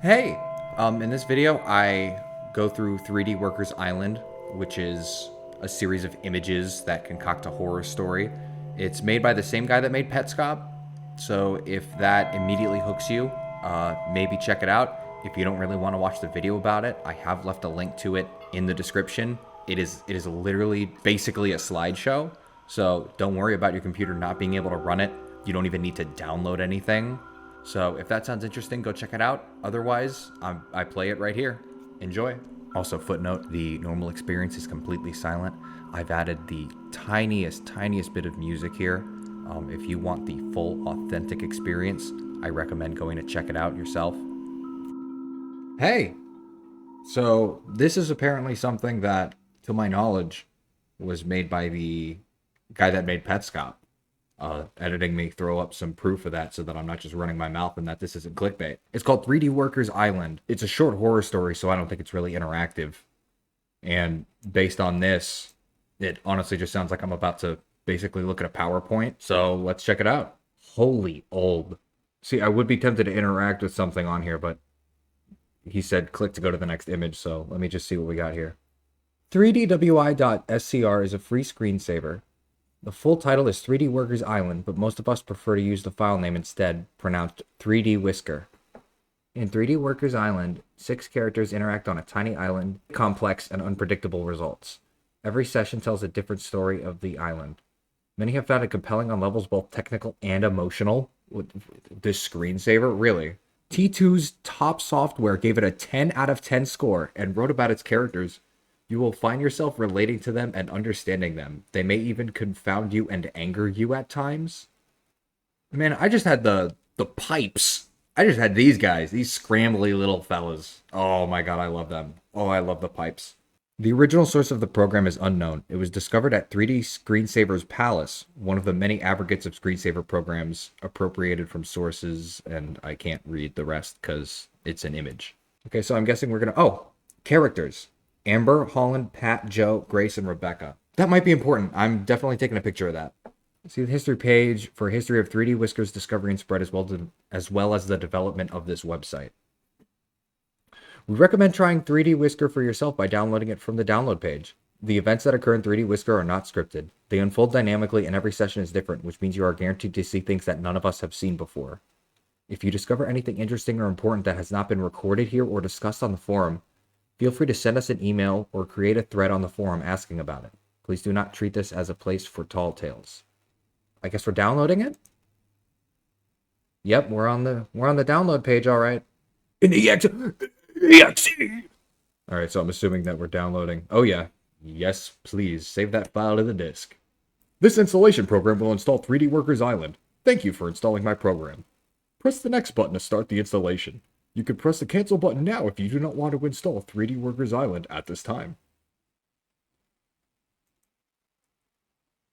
Hey, in this video, I go through 3D Workers Island, which is a series of images that concoct a horror story. It's made by the same guy that made Petscop, so if that immediately hooks you, maybe check it out. If you don't really want to watch the video about it, I have left a link to it in the description. It is literally basically a slideshow, so don't worry about your computer not being able to run it. You don't even need to download anything. So if that sounds interesting, go check it out. Otherwise, I play it right here. Enjoy. Also, footnote, the normal experience is completely silent. I've added the tiniest bit of music here. If you want the full, authentic experience, I recommend going to check it out yourself. Hey! So, this is apparently something that, to my knowledge, was made by the guy that made Petscop. Editing me throw up some proof of that so that I'm not just running my mouth and that this isn't clickbait. It's called 3D Workers Island. It's a short horror story, so I don't think it's really interactive. And based on this, it honestly just sounds like I'm about to basically look at a PowerPoint. So let's check it out. Holy old. See, I would be tempted to interact with something on here, but he said click to go to the next image, so let me just see what we got here. 3dwi.scr is a free screensaver. The full title is 3D Workers Island, but most of us prefer to use the file name instead, pronounced 3D Whisker. In 3D Workers Island, 6 characters interact on a tiny island, complex and unpredictable results. Every session tells a different story of the island. Many have found it compelling on levels both technical and emotional. With this screensaver, really. T2's top software gave it a 10 out of 10 score and wrote about its characters. You will find yourself relating to them and understanding them. They may even confound you and anger you at times. Man, I just had the pipes. I just had these guys, these scrambly little fellas. Oh my god, I love them. Oh, I love the pipes. The original source of the program is unknown. It was discovered at 3D Screensaver's Palace, one of the many aggregates of screensaver programs appropriated from sources, and I can't read the rest because it's an image. Okay, so I'm guessing we're gonna... Oh, characters. Amber, Holland, Pat, Joe, Grace, and Rebecca. That might be important. I'm definitely taking a picture of that. See the history page for a history of 3D Whiskers discovery and spread as well as the development of this website. We recommend trying 3D Whisker for yourself by downloading it from the download page. The events that occur in 3D Whisker are not scripted. They unfold dynamically and every session is different, which means you are guaranteed to see things that none of us have seen before. If you discover anything interesting or important that has not been recorded here or discussed on the forum, feel free to send us an email or create a thread on the forum asking about it. Please do not treat this as a place for tall tales. I guess we're downloading it? Yep, we're on the download page, all right. In the exe. All right, so I'm assuming that we're downloading. Oh yeah. Yes, please save that file to the disk. This installation program will install 3D Workers Island. Thank you for installing my program. Press the next button to start the installation. You can press the cancel button now if you do not want to install 3D Workers Island at this time.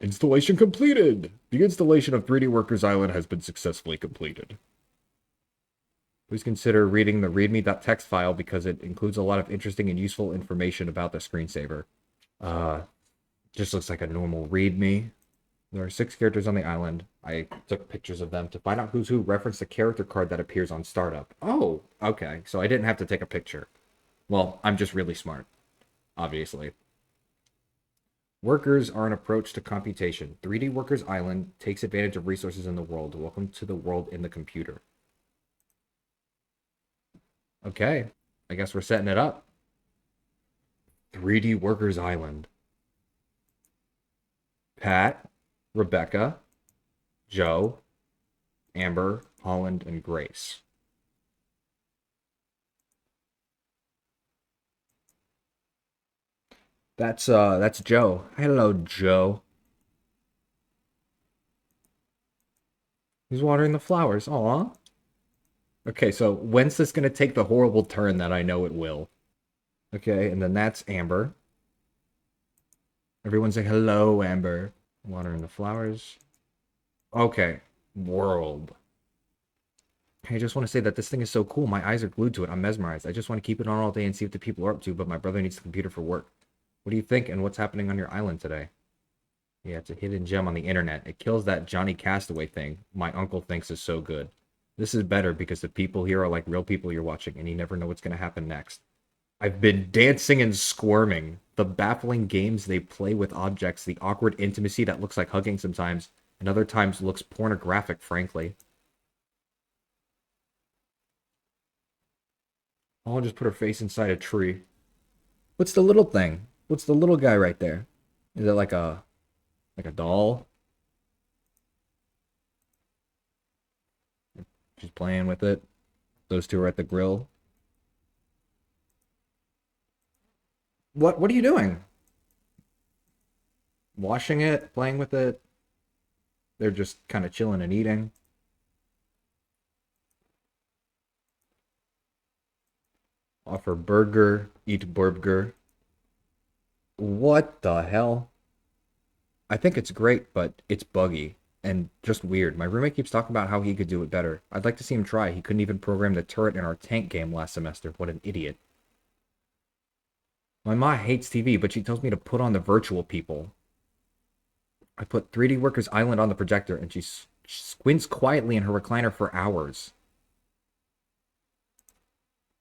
Installation completed! The installation of 3D Workers Island has been successfully completed. Please consider reading the readme.txt file because it includes a lot of interesting and useful information about the screensaver. Just looks like a normal readme. There are 6 characters on the island. I took pictures of them to find out who's who. Reference the character card that appears on startup. Oh, okay. So I didn't have to take a picture. Well, I'm just really smart, obviously. Workers are an approach to computation. 3D Workers Island takes advantage of resources in the world. Welcome to the world in the computer. Okay, I guess we're setting it up. 3D Workers Island. Pat, Rebecca, Joe, Amber, Holland, and Grace. That's Joe. Hello, Joe. He's watering the flowers. Aw. Okay, so when's this gonna take the horrible turn that I know it will? Okay, and then that's Amber. Everyone say hello, Amber. Watering the flowers. Okay, world. I just want to say that this thing is so cool. My eyes are glued to it. I'm mesmerized. I just want to keep it on all day and see what the people are up to, but my brother needs the computer for work. What do you think, and what's happening on your island today? Yeah, it's a hidden gem on the internet. It kills that Johnny Castaway thing my uncle thinks is so good. This is better because the people here are like real people you're watching, and you never know what's going to happen next. I've been dancing and squirming. The baffling games they play with objects, the awkward intimacy that looks like hugging sometimes, and other times looks pornographic, frankly. I'll just put her face inside a tree. What's the little thing? What's the little guy right there? Is it like a doll? She's playing with it. Those two are at the grill. What are you doing? Washing it, playing with it. They're just kind of chilling and eating. Offer burger, eat burger. What the hell? I think it's great, but it's buggy and just weird. My roommate keeps talking about how he could do it better. I'd like to see him try. He couldn't even program the turret in our tank game last semester. What an idiot. My mom hates TV, but she tells me to put on the virtual people. I put 3D Workers Island on the projector, and she squints quietly in her recliner for hours.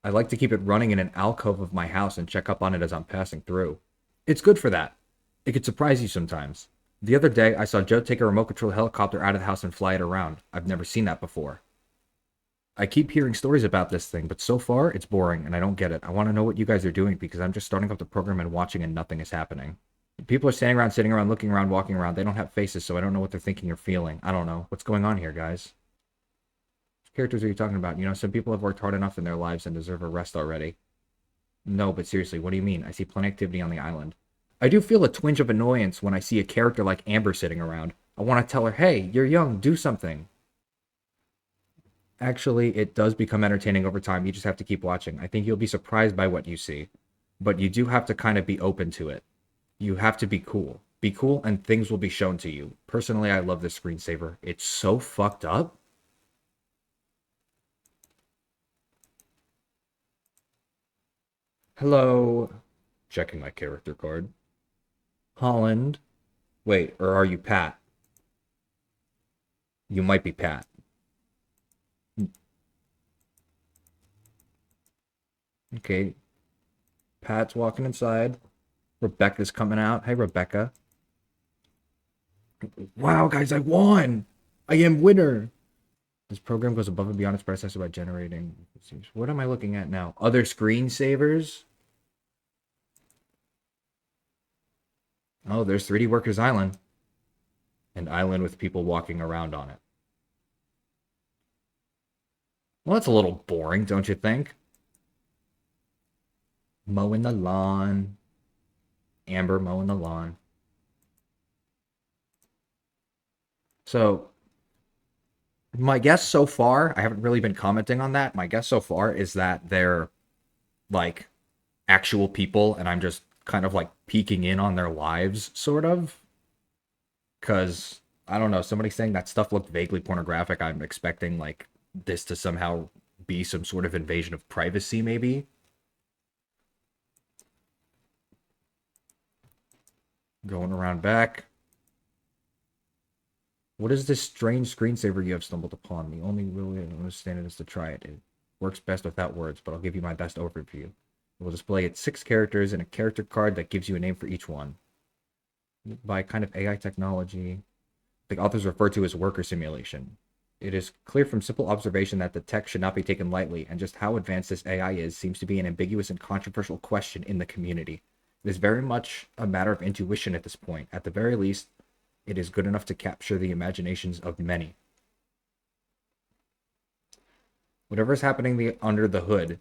I like to keep it running in an alcove of my house and check up on it as I'm passing through. It's good for that. It could surprise you sometimes. The other day, I saw Joe take a remote control helicopter out of the house and fly it around. I've never seen that before. I keep hearing stories about this thing, but so far, it's boring, and I don't get it. I want to know what you guys are doing because I'm just starting up the program and watching and nothing is happening. People are standing around, sitting around, looking around, walking around. They don't have faces, so I don't know what they're thinking or feeling. I don't know. What's going on here, guys? What characters are you talking about? You know, some people have worked hard enough in their lives and deserve a rest already. No, but seriously, what do you mean? I see plenty of activity on the island. I do feel a twinge of annoyance when I see a character like Amber sitting around. I want to tell her, hey, you're young, do something. Actually, it does become entertaining over time. You just have to keep watching. I think you'll be surprised by what you see. But you do have to kind of be open to it. You have to be cool. Be cool and things will be shown to you. Personally, I love this screensaver. It's so fucked up. Hello. Checking my character card. Holland. Wait, or are you Pat? You might be Pat. Okay. Pat's walking inside. Rebecca's coming out. Hey, Rebecca. Wow, guys, I won! I am winner! This program goes above and beyond its predecessor by generating... What am I looking at now? Other screensavers? Oh, there's 3D Workers Island. An island with people walking around on it. Well, that's a little boring, don't you think? Mowing the lawn. Amber mowing the lawn. So, my guess so far, I haven't really been commenting on that. My guess so far is that they're like actual people and I'm just kind of like peeking in on their lives, sort of. Because, I don't know, somebody saying that stuff looked vaguely pornographic. I'm expecting like this to somehow be some sort of invasion of privacy, maybe. Going around back. What is this strange screensaver you have stumbled upon? The only real way to understand it is to try it. It works best without words, but I'll give you my best overview. It will display its 6 characters and a character card that gives you a name for each one. By kind of AI technology, the authors refer to as worker simulation. It is clear from simple observation that the tech should not be taken lightly, and just how advanced this AI is seems to be an ambiguous and controversial question in the community. It is very much a matter of intuition at this point. At the very least, it is good enough to capture the imaginations of many. Whatever is happening under the hood,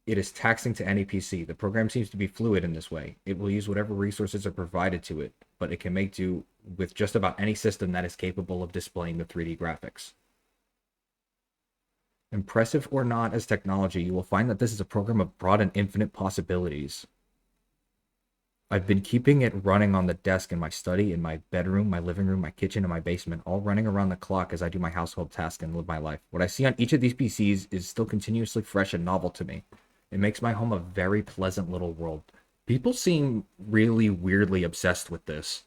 it is taxing to any PC. The program seems to be fluid in this way. It will use whatever resources are provided to it, but it can make do with just about any system that is capable of displaying the 3D graphics. Impressive or not as technology, you will find that this is a program of broad and infinite possibilities. I've been keeping it running on the desk in my study, in my bedroom, my living room, my kitchen, and my basement, all running around the clock as I do my household tasks and live my life. What I see on each of these PCs is still continuously fresh and novel to me. It makes my home a very pleasant little world. People seem really weirdly obsessed with this.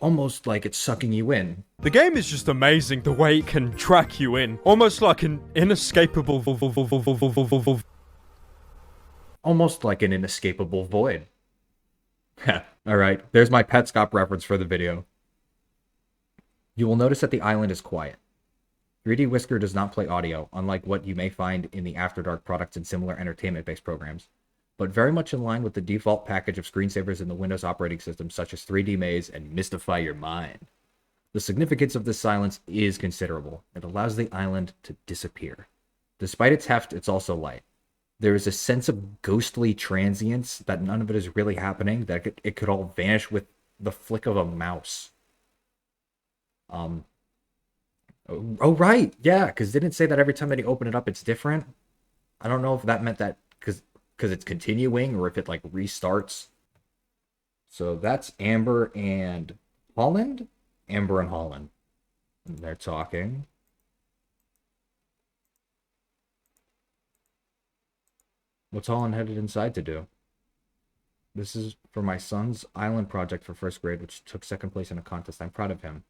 almost like it's sucking you in. The game is just amazing the way it can track you in, almost like an inescapable Almost like an inescapable void. Alright, there's my Petscop reference for the video. You will notice that the island is quiet. 3D Whisker does not play audio, unlike what you may find in the After Dark products and similar entertainment-based programs, but very much in line with the default package of screensavers in the Windows operating system, such as 3D Maze and Mystify Your Mind. The significance of this silence is considerable. It allows the island to disappear. Despite its heft, it's also light. There is a sense of ghostly transience that none of it is really happening, that it could all vanish with the flick of a mouse. Oh, right. Yeah, because didn't it say that every time that you open it up, it's different? I don't know if that meant that because it's continuing or if it, like, restarts. So that's Amber and Holland? Amber and Holland. And they're talking. What's Holland headed inside to do? This is for my son's island project for first grade, which took second place in a contest. I'm proud of him.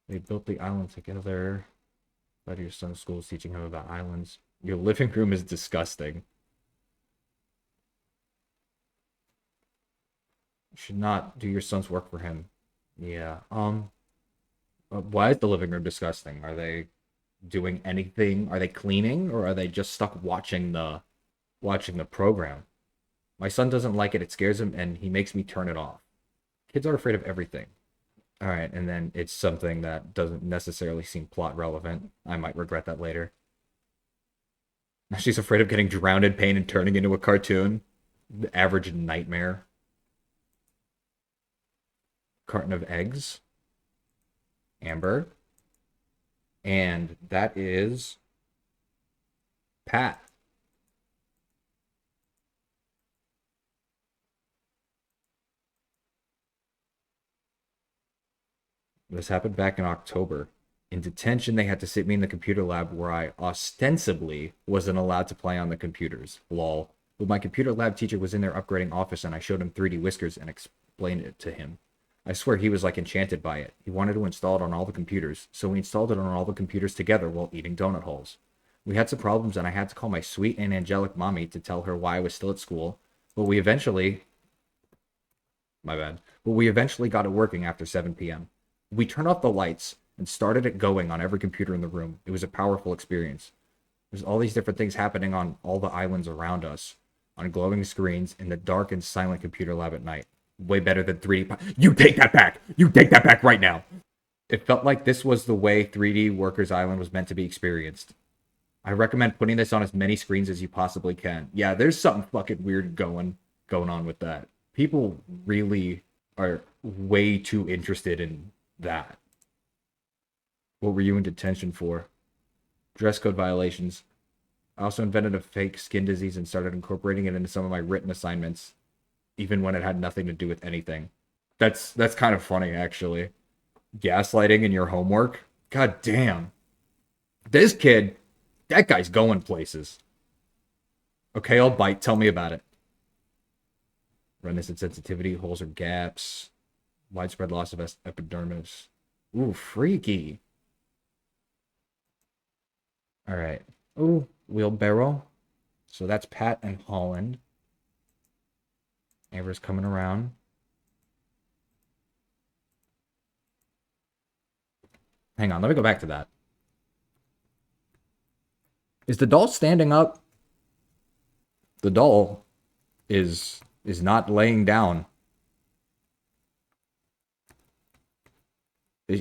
They built the island together. But your son's school is teaching him about islands. Your living room is disgusting. You should not do your son's work for him. Yeah. Why is the living room disgusting? Are they doing anything? Are they cleaning, or are they just stuck watching the program? My son doesn't like it. It scares him, and he makes me turn it off. Kids are afraid of everything. All right, and then it's something that doesn't necessarily seem plot relevant. I might regret that later. She's afraid of getting drowned in pain and turning into a cartoon. The average nightmare. Carton of eggs. Amber. And that is Pat. This happened back in October. In detention, they had to sit me in the computer lab where I ostensibly wasn't allowed to play on the computers. Lol. But my computer lab teacher was in their upgrading office and I showed him 3D Whiskers and explained it to him. I swear he was like enchanted by it. He wanted to install it on all the computers, so we installed it on all the computers together while eating donut holes. We had some problems and I had to call my sweet and angelic mommy to tell her why I was still at school, but we eventually... My bad. But we eventually got it working after 7 p.m. We turned off the lights and started it going on every computer in the room. It was a powerful experience. There's all these different things happening on all the islands around us, on glowing screens in the dark and silent computer lab at night. Way better than 3D... You take that back! You take that back right now! It felt like this was the way 3D Workers Island was meant to be experienced. I recommend putting this on as many screens as you possibly can. Yeah, there's something fucking weird going on with that. People really are way too interested in that. What were you in detention for? Dress code violations. I also invented a fake skin disease and started incorporating it into some of my written assignments, even when it had nothing to do with anything. That's kind of funny, actually. Gaslighting in your homework? God damn. This kid, that guy's going places. Okay, I'll bite. Tell me about it. Redness and sensitivity, holes or gaps, widespread loss of epidermis. Ooh, freaky. All right. Ooh, wheelbarrow. So that's Pat and Holland. Amber's coming around. Hang on, let me go back to that. Is the doll standing up? The doll is not laying down.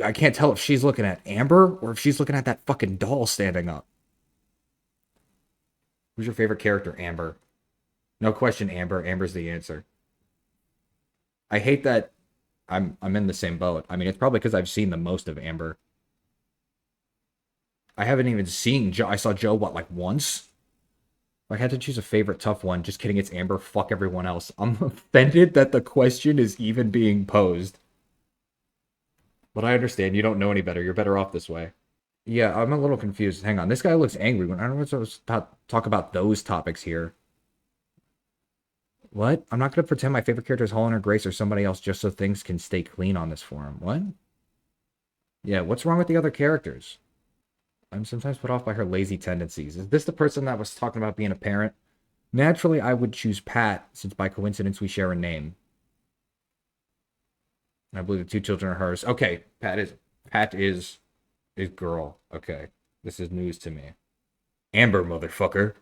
I can't tell if she's looking at Amber or if she's looking at that fucking doll standing up. Who's your favorite character? Amber. No question, Amber. Amber's the answer. I hate that I'm in the same boat. I mean, it's probably because I've seen the most of Amber. I haven't even seen Joe. I saw Joe, what, like once? If I had to choose a favorite tough one, just kidding, it's Amber. Fuck everyone else. I'm offended that the question is even being posed. But I understand. You don't know any better. You're better off this way. Yeah, I'm a little confused. Hang on. This guy looks angry. I don't know what's talk about those topics here. What? I'm not going to pretend my favorite character is Holland or Grace or somebody else just so things can stay clean on this forum. What? Yeah, what's wrong with the other characters? I'm sometimes put off by her lazy tendencies. Is this the person that was talking about being a parent? Naturally, I would choose Pat, since by coincidence we share a name. I believe the two children are hers. Okay, Pat is girl. Okay, this is news to me. Amber, motherfucker.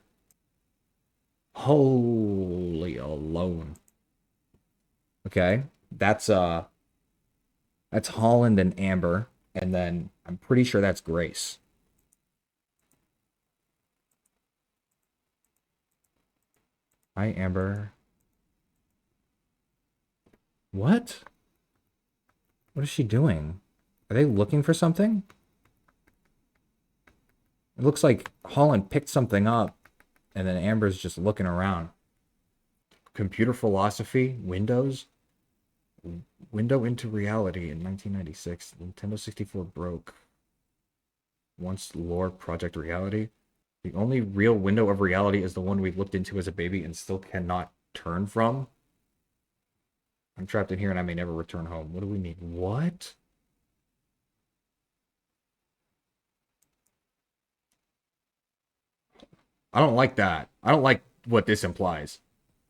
Holy alone. Okay, that's Holland and Amber, and then I'm pretty sure that's Grace. Hi, Amber. What? What is she doing? Are they looking for something? It looks like Holland picked something up, and then Amber's just looking around. Computer philosophy, Windows, window into reality in 1996. Nintendo 64 broke. Once lore project reality. The only real window of reality is the one we've looked into as a baby and still cannot turn from. I'm trapped in here and I may never return home. What do we mean? What? I don't like that. I don't like what this implies.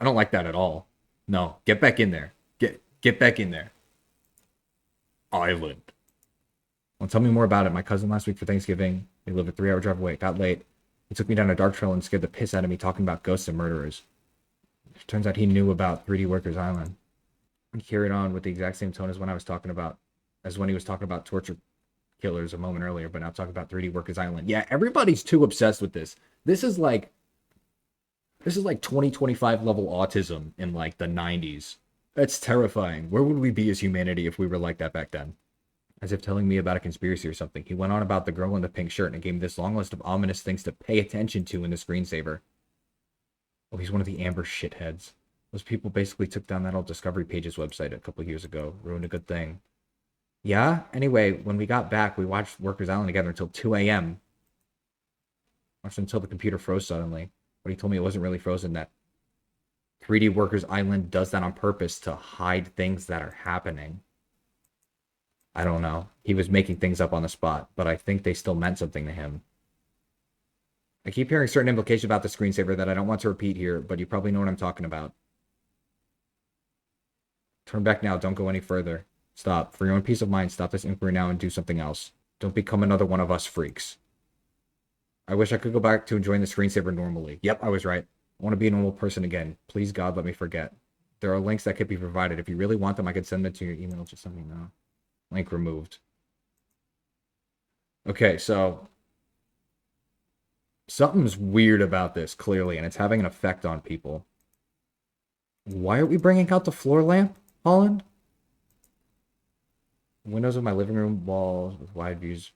I don't like that at all. No, get back in there. Get back in there. Island. Well, tell me more about it. My cousin last week for Thanksgiving. They live a 3-hour drive away. It got late. He took me down a dark trail and scared the piss out of me talking about ghosts and murderers. Turns out he knew about 3D Workers Island. He carried on with the exact same tone as when he was talking about torture killers a moment earlier, but now talking about 3D Workers Island. Yeah, everybody's too obsessed with this. This is like 2025 level autism in like the 90s. That's terrifying. Where would we be as humanity if we were like that back then? As if telling me about a conspiracy or something. He went on about the girl in the pink shirt and gave me this long list of ominous things to pay attention to in the screensaver. Oh, he's one of the Amber shitheads. Those people basically took down that old Discovery Pages website a couple years ago. Ruined a good thing. Yeah? Anyway, when we got back, we watched Workers Island together until 2 a.m. Watched until the computer froze suddenly. But he told me it wasn't really frozen, that 3D Workers Island does that on purpose to hide things that are happening. I don't know. He was making things up on the spot, but I think they still meant something to him. I keep hearing certain implications about the screensaver that I don't want to repeat here, but you probably know what I'm talking about. Turn back now. Don't go any further. Stop. For your own peace of mind, stop this inquiry now and do something else. Don't become another one of us freaks. I wish I could go back to enjoying the screensaver normally. Yep, I was right. I want to be a normal person again. Please, God, let me forget. There are links that could be provided. If you really want them, I could send them to your email. Just let me know. Link removed. Okay, so something's weird about this, clearly, and it's having an effect on people. Why are we bringing out the floor lamp, Holland? Windows of my living room walls with wide views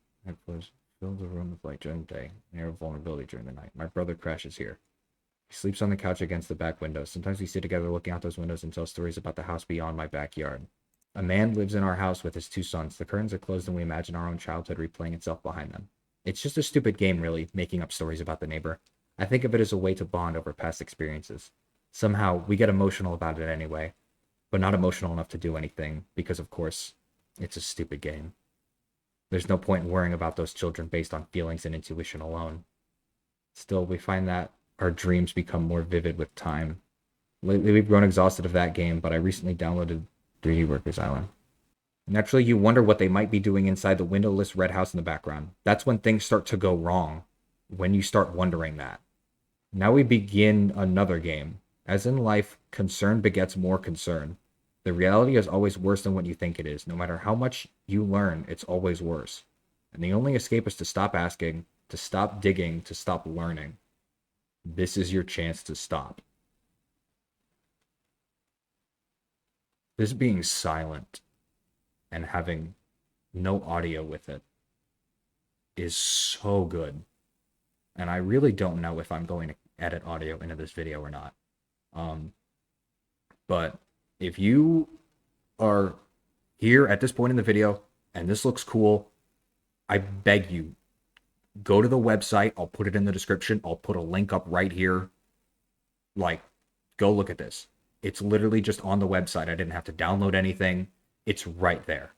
fill the room with light during the day, and air of vulnerability during the night. My brother crashes here. He sleeps on the couch against the back window. Sometimes we sit together looking out those windows and tell stories about the house beyond my backyard. A man lives in our house with his 2 sons. The curtains are closed and we imagine our own childhood replaying itself behind them. It's just a stupid game, really, making up stories about the neighbor. I think of it as a way to bond over past experiences. Somehow, we get emotional about it anyway, but not emotional enough to do anything, because of course, it's a stupid game. There's no point in worrying about those children based on feelings and intuition alone. Still, we find that our dreams become more vivid with time. Lately, we've grown exhausted of that game, but I recently downloaded 3D Workers Island. Naturally, you wonder what they might be doing inside the windowless red house in the background. That's when things start to go wrong, when you start wondering that. Now we begin another game. As in life, concern begets more concern. The reality is always worse than what you think it is. No matter how much you learn, it's always worse. And the only escape is to stop asking, to stop digging, to stop learning. This is your chance to stop. This being silent and having no audio with it is so good. And I really don't know if I'm going to edit audio into this video or not. But if you are here at this point in the video and this looks cool, I beg you, go to the website. I'll put it in the description. I'll put a link up right here. Like, go look at this. It's literally just on the website. I didn't have to download anything. It's right there.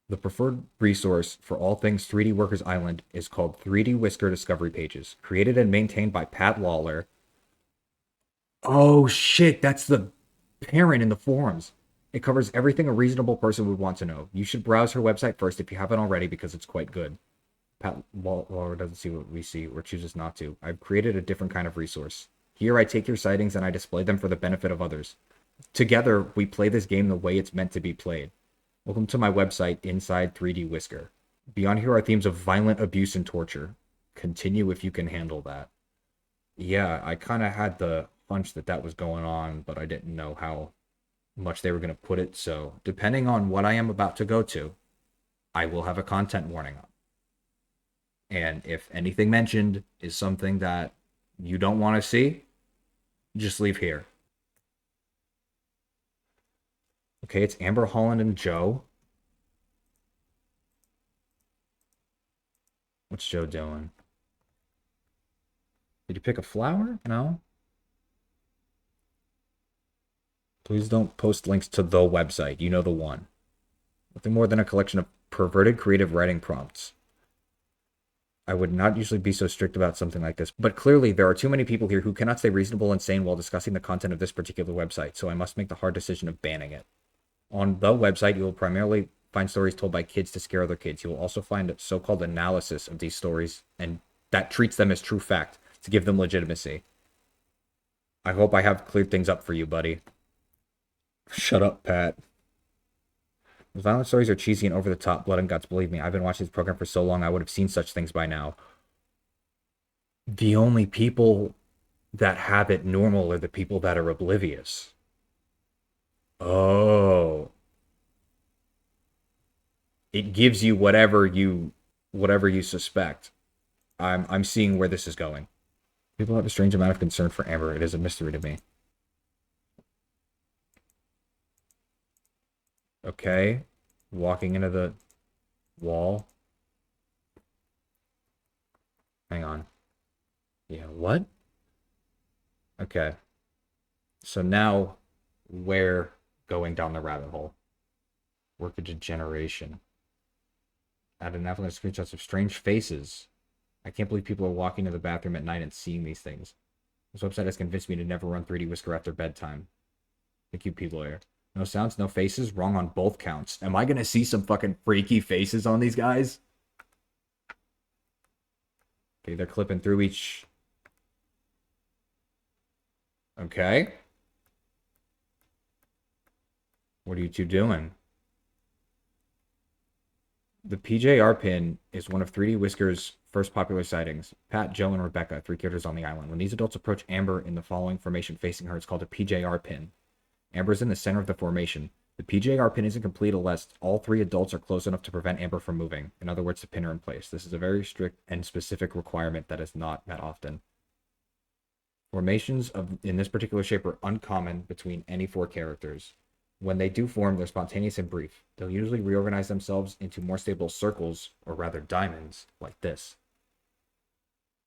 The preferred resource for all things 3D Workers Island is called 3D Whisker Discovery Pages, created and maintained by Pat Lawler. Oh shit, that's the parent in the forums. It covers everything a reasonable person would want to know. You should browse her website first if you haven't already because it's quite good. Pat Lawler doesn't see what we see or chooses not to. I've created a different kind of resource. Here I take your sightings and I display them for the benefit of others. Together, we play this game the way it's meant to be played. Welcome to my website, Inside 3D Whisker. Beyond here are themes of violent abuse and torture. Continue if you can handle that. Yeah, I kind of had the hunch that that was going on, but I didn't know how much they were going to put it. So, depending on what I am about to go to, I will have a content warning up. And if anything mentioned is something that you don't want to see, just leave here. Okay, it's Amber Holland and Joe. What's Joe doing? Did you pick a flower? No? Please don't post links to the website. You know the one. Nothing more than a collection of perverted creative writing prompts. I would not usually be so strict about something like this, but clearly there are too many people here who cannot stay reasonable and sane while discussing the content of this particular website, so I must make the hard decision of banning it. On the website, you will primarily find stories told by kids to scare other kids. You will also find a so-called analysis of these stories, and that treats them as true fact to give them legitimacy. I hope I have cleared things up for you, buddy. Shut up, Pat. The violent stories are cheesy and over the top, blood and guts. Believe me, I've been watching this program for so long, I would have seen such things by now. The only people that have it normal are the people that are oblivious. Oh. It gives you whatever you suspect. I'm seeing where this is going. People have a strange amount of concern for Amber. It is a mystery to me. Okay. Walking into the wall. Hang on. Yeah, what? Okay. So now we're going down the rabbit hole. Work of degeneration. Add an avalanche of screenshots of strange faces. I can't believe people are walking to the bathroom at night and seeing these things. This website has convinced me to never run 3D Whisker after bedtime. Thank you, P-Lawyer. No sounds, no faces. Wrong on both counts. Am I going to see some fucking freaky faces on these guys? Okay, they're clipping through each... Okay. What are you two doing? The PJR pin is one of 3D Whisker's first popular sightings. Pat, Joe, and Rebecca, 3 characters on the island. When these adults approach Amber in the following formation facing her, it's called a PJR pin. Amber is in the center of the formation. The PJR pin isn't complete unless all 3 adults are close enough to prevent Amber from moving. In other words, to pin her in place. This is a very strict and specific requirement that is not met often. Formations in this particular shape are uncommon between any 4 characters. When they do form, they're spontaneous and brief. They'll usually reorganize themselves into more stable circles, or rather diamonds, like this.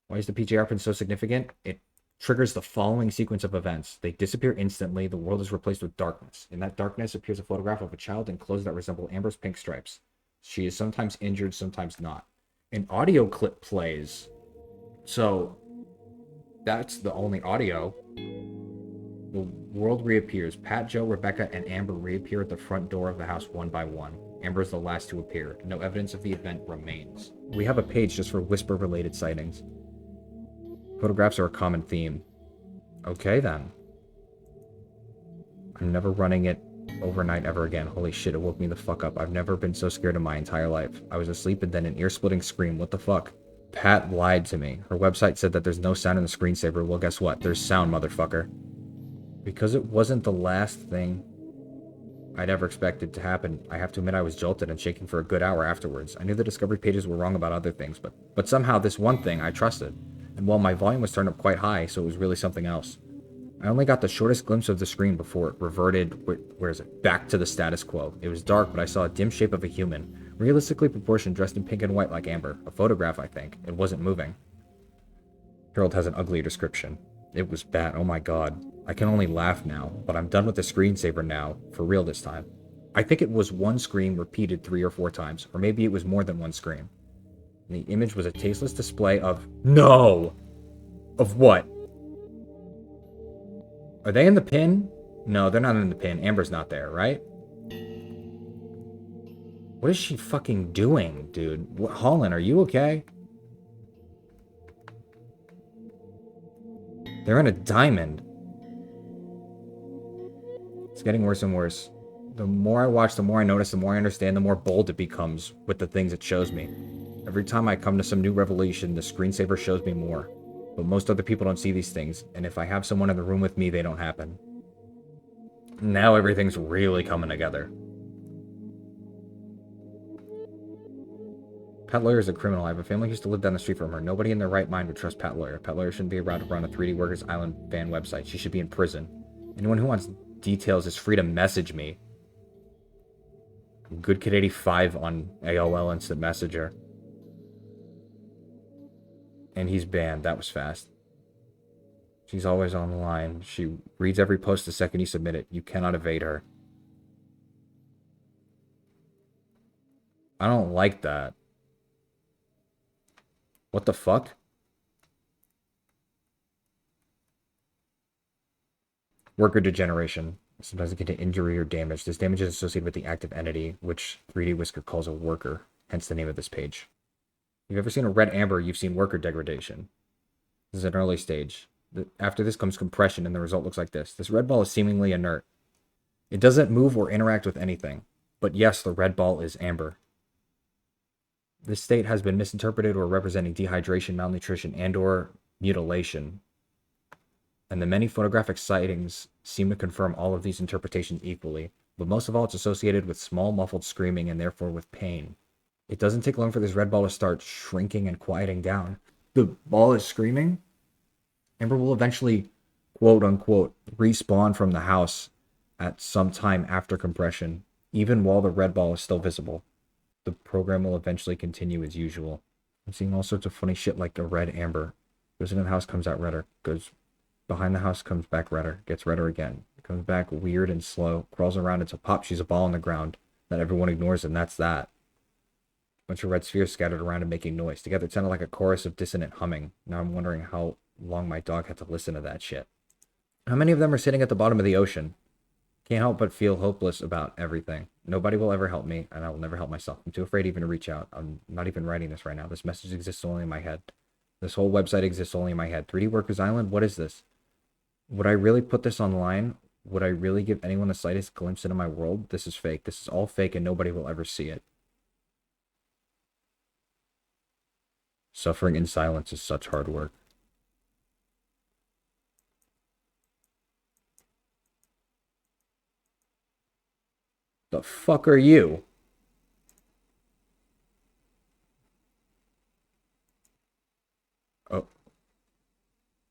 Why is the PJR pin so significant? It triggers the following sequence of events. They disappear instantly. The world is replaced with darkness. In that darkness appears a photograph of a child in clothes that resemble Amber's pink stripes. She is sometimes injured, sometimes not. An audio clip plays. So, that's the only audio. The world reappears. Pat, Joe, Rebecca, and Amber reappear at the front door of the house one by one. Amber is the last to appear. No evidence of the event remains. We have a page just for Whisper-related sightings. Photographs are a common theme. Okay, then. I'm never running it overnight ever again. Holy shit, it woke me the fuck up. I've never been so scared in my entire life. I was asleep and then an ear-splitting scream. What the fuck? Pat lied to me. Her website said that there's no sound in the screensaver. Well, guess what? There's sound, motherfucker. Because it wasn't the last thing I'd ever expected to happen, I have to admit I was jolted and shaking for a good hour afterwards. I knew the discovery pages were wrong about other things, but somehow this one thing I trusted. And well, my volume was turned up quite high, so it was really something else. I only got the shortest glimpse of the screen before it reverted, back to the status quo. It was dark, but I saw a dim shape of a human, realistically proportioned, dressed in pink and white like Amber. A photograph, I think. It wasn't moving. Harold has an uglier description. It was bad. Oh my god. I can only laugh now, but I'm done with the screensaver now, for real this time. I think it was one screen repeated 3 or 4 times, or maybe it was more than one screen. And the image was a tasteless display of... No! Of what? Are they in the pin? No, they're not in the pin. Amber's not there, right? What is she fucking doing, dude? Holland, are you okay? They're in a diamond. It's getting worse and worse. The more I watch, the more I notice, the more I understand, the more bold it becomes with the things it shows me. Every time I come to some new revelation, the screensaver shows me more. But most other people don't see these things, and if I have someone in the room with me, they don't happen. Now everything's really coming together. Pat Lawyer is a criminal. I have a family who used to live down the street from her. Nobody in their right mind would trust Pat Lawyer. Pat Lawyer shouldn't be allowed to run a 3D Workers Island fan website. She should be in prison. Anyone who wants details is free to message me. Good Kid 85 on AOL Instant Messenger. And he's banned. That was fast. She's always online. She reads every post the second you submit it. You cannot evade her. I don't like that. What the fuck? Worker degeneration. Sometimes it can get injury or damage. This damage is associated with the active entity, which 3D Whisker calls a worker, hence the name of this page. If you've ever seen a red amber, you've seen worker degradation. This is an early stage. After this comes compression, and the result looks like this. This red ball is seemingly inert. It doesn't move or interact with anything. But yes, the red ball is amber. This state has been misinterpreted or representing dehydration, malnutrition, and or mutilation. And the many photographic sightings seem to confirm all of these interpretations equally, but most of all it's associated with small muffled screaming and therefore with pain. It doesn't take long for this red ball to start shrinking and quieting down. The ball is screaming. Amber will eventually, quote unquote, respawn from the house at some time after compression, even while the red ball is still visible. The program will eventually continue as usual. I'm seeing all sorts of funny shit like the red amber. Goes into the house, comes out redder. Goes behind the house, comes back redder. Gets redder again. Comes back weird and slow. Crawls around until pop, she's a ball on the ground that everyone ignores, and that's that. Bunch of red spheres scattered around and making noise. Together it sounded like a chorus of dissonant humming. Now I'm wondering how long my dog had to listen to that shit. How many of them are sitting at the bottom of the ocean? Can't help but feel hopeless about everything. Nobody will ever help me, and I will never help myself. I'm too afraid even to reach out. I'm not even writing this right now. This message exists only in my head. This whole website exists only in my head. 3D Workers Island? What is this? Would I really put this online? Would I really give anyone the slightest glimpse into my world? This is fake. This is all fake, and nobody will ever see it. Suffering in silence is such hard work. The fuck are you? Oh.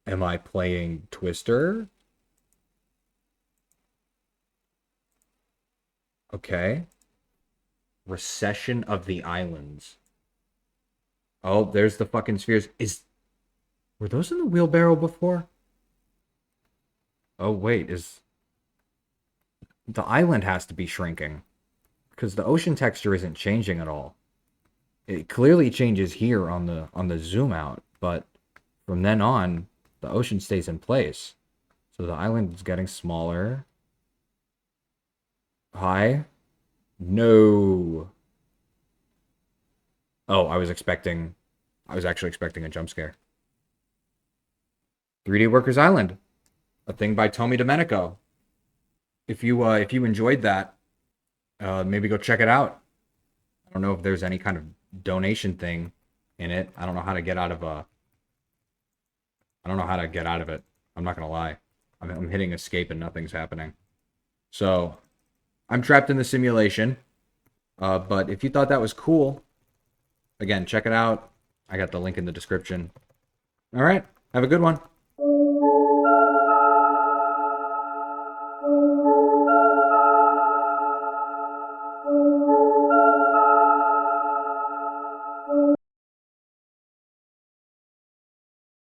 Am I playing Twister? Okay. Recession of the Islands. Oh, there's the fucking spheres. Were those in the wheelbarrow before? Oh, wait, the island has to be shrinking. Because the ocean texture isn't changing at all. It clearly changes here on the zoom out, but from then on, the ocean stays in place. So the island is getting smaller. Hi? No. Oh, I was actually expecting a jump scare. 3D Workers Island. A thing by Domenico. If you enjoyed that, maybe go check it out. I don't know if there's any kind of donation thing in it. I don't know how to get out of it. I'm not gonna lie. I'm hitting escape and nothing's happening. So I'm trapped in the simulation. But if you thought that was cool, again, check it out. I got the link in the description. All right, have a good one.